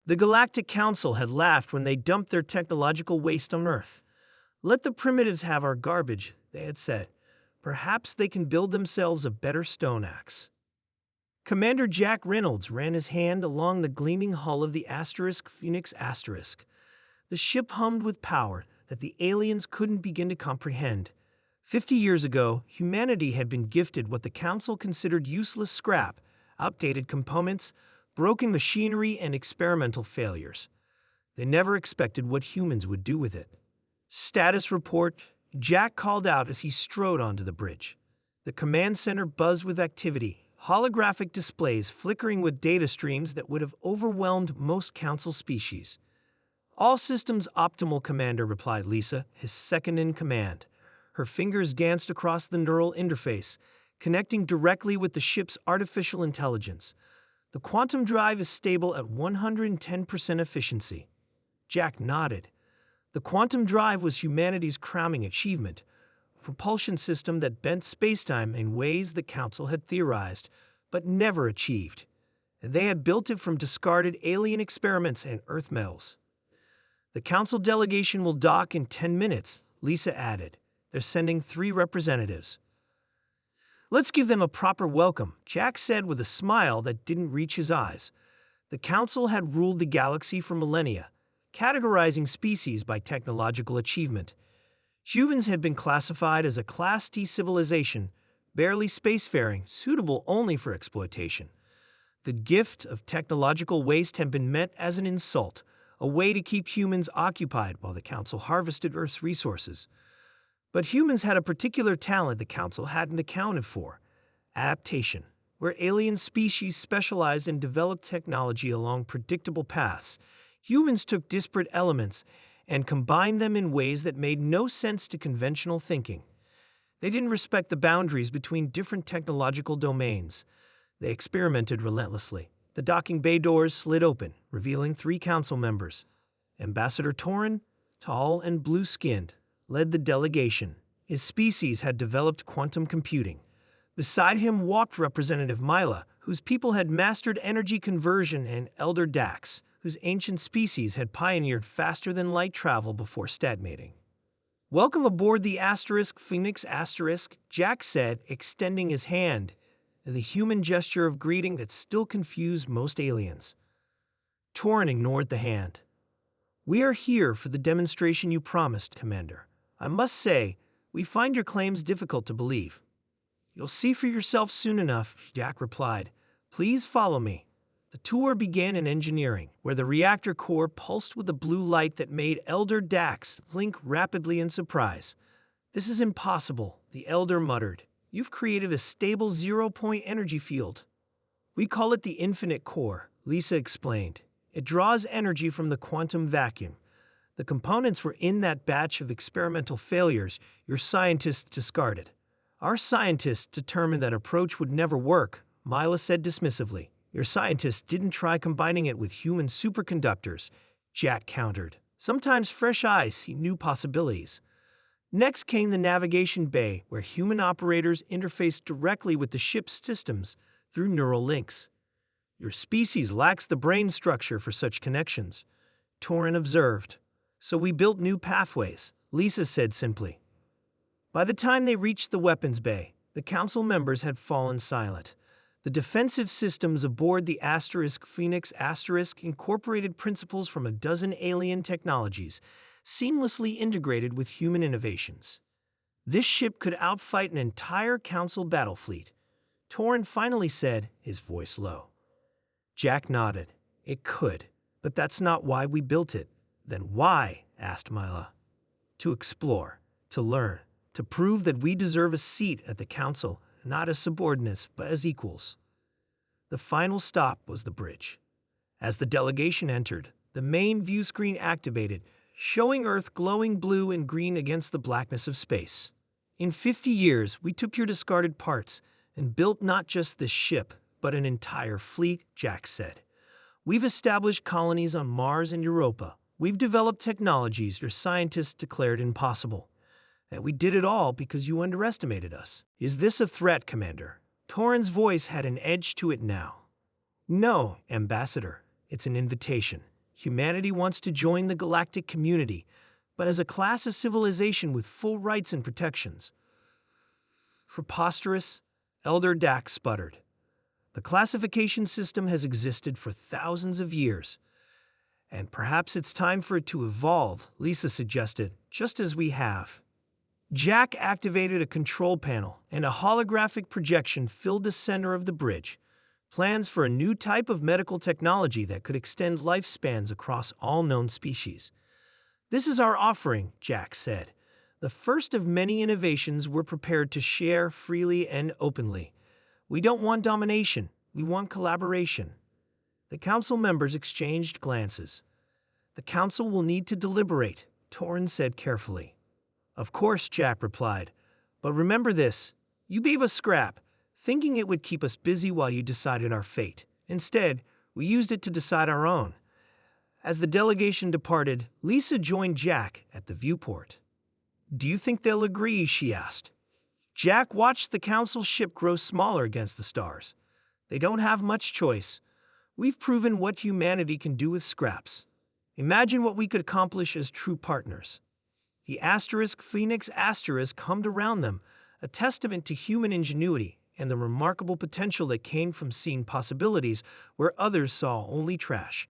The Galactic Council had laughed when they dumped their technological waste on Earth. "Let the primitives have our garbage," they had said. "Perhaps they can build themselves a better stone axe." Commander Jack Reynolds ran his hand along the gleaming hull of the Phoenix. The ship hummed with power that the aliens couldn't begin to comprehend. 50 years ago, humanity had been gifted what the Council considered useless scrap, outdated components, broken machinery, and experimental failures. They never expected what humans would do with it. "Status report," Jack called out as he strode onto the bridge. The command center buzzed with activity, holographic displays flickering with data streams that would have overwhelmed most Council species. "All systems optimal, Commander," replied Lisa, his second-in-command. Her fingers danced across the neural interface, connecting directly with the ship's artificial intelligence. "The quantum drive is stable at 110% efficiency." Jack nodded. The quantum drive was humanity's crowning achievement, a propulsion system that bent spacetime in ways the Council had theorized, but never achieved. And they had built it from discarded alien experiments and Earth metals. "The Council delegation will dock in 10 minutes, Lisa added. "They're sending 3 representatives." "Let's give them a proper welcome," Jack said with a smile that didn't reach his eyes. The Council had ruled the galaxy for millennia, categorizing species by technological achievement. Humans had been classified as a Class D civilization, barely spacefaring, suitable only for exploitation. The gift of technological waste had been meant as an insult, a way to keep humans occupied while the Council harvested Earth's resources. But humans had a particular talent the Council hadn't accounted for: adaptation. Where alien species specialized and developed technology along predictable paths, humans took disparate elements and combined them in ways that made no sense to conventional thinking. They didn't respect the boundaries between different technological domains. They experimented relentlessly. The docking bay doors slid open, revealing 3 Council members. Ambassador Torin, tall and blue-skinned, led the delegation. His species had developed quantum computing. Beside him walked Representative Mila, whose people had mastered energy conversion, and Elder Dax, whose ancient species had pioneered faster-than-light travel before statmating. "Welcome aboard the Phoenix, Jack said, extending his hand, the human gesture of greeting that still confused most aliens. Torin ignored the hand. "We are here for the demonstration you promised, Commander. I must say, we find your claims difficult to believe." "You'll see for yourself soon enough," Jack replied. "Please follow me." The tour began in engineering, where the reactor core pulsed with a blue light that made Elder Dax blink rapidly in surprise. "This is impossible," the Elder muttered. "You've created a stable zero-point energy field." "We call it the infinite core," Lisa explained. "It draws energy from the quantum vacuum. The components were in that batch of experimental failures your scientists discarded." "Our scientists determined that approach would never work," Mila said dismissively. "Your scientists didn't try combining it with human superconductors," Jack countered. "Sometimes fresh eyes see new possibilities." Next came the navigation bay, where human operators interfaced directly with the ship's systems through neural links. "Your species lacks the brain structure for such connections," Torin observed. "So we built new pathways," Lisa said simply. By the time they reached the weapons bay, the Council members had fallen silent. The defensive systems aboard the Phoenix incorporated principles from a dozen alien technologies, seamlessly integrated with human innovations. This ship could outfight an entire Council battle fleet. Torin finally said, his voice low. Jack nodded. "It could, but that's not why we built it." "Then why?" asked Mila. "To explore, to learn, to prove that we deserve a seat at the Council, not as subordinates, but as equals." The final stop was the bridge. As the delegation entered, the main view screen activated, showing Earth glowing blue and green against the blackness of space. "In 50 years, we took your discarded parts and built not just this ship, but an entire fleet," Jack said. "We've established colonies on Mars and Europa. We've developed technologies your scientists declared impossible. And we did it all because you underestimated us." "Is this a threat, Commander?" Torin's voice had an edge to it now. "No, Ambassador. It's an invitation. Humanity wants to join the galactic community, but as a class of civilization with full rights and protections. Preposterous, Elder Dax sputtered. The classification system has existed for thousands of years, and perhaps it's time for it to evolve, Lisa suggested, just as we have. Jack activated a control panel, and a holographic projection filled the center of the bridge. Plans for a new type of medical technology that could extend lifespans across all known species. This is our offering, Jack said. The first of many innovations we're prepared to share freely and openly. We don't want domination, we want collaboration. The council members exchanged glances. The council will need to deliberate, Torrin said carefully. Of course, Jack replied. But remember this, you gave us scrap, thinking it would keep us busy while you decided our fate. Instead, we used it to decide our own. As the delegation departed, Lisa joined Jack at the viewport. Do you think they'll agree? She asked. Jack watched the council ship grow smaller against the stars. They don't have much choice. We've proven what humanity can do with scraps. Imagine what we could accomplish as true partners. The Phoenix asterisk hummed around them, a testament to human ingenuity and the remarkable potential that came from seeing possibilities where others saw only trash.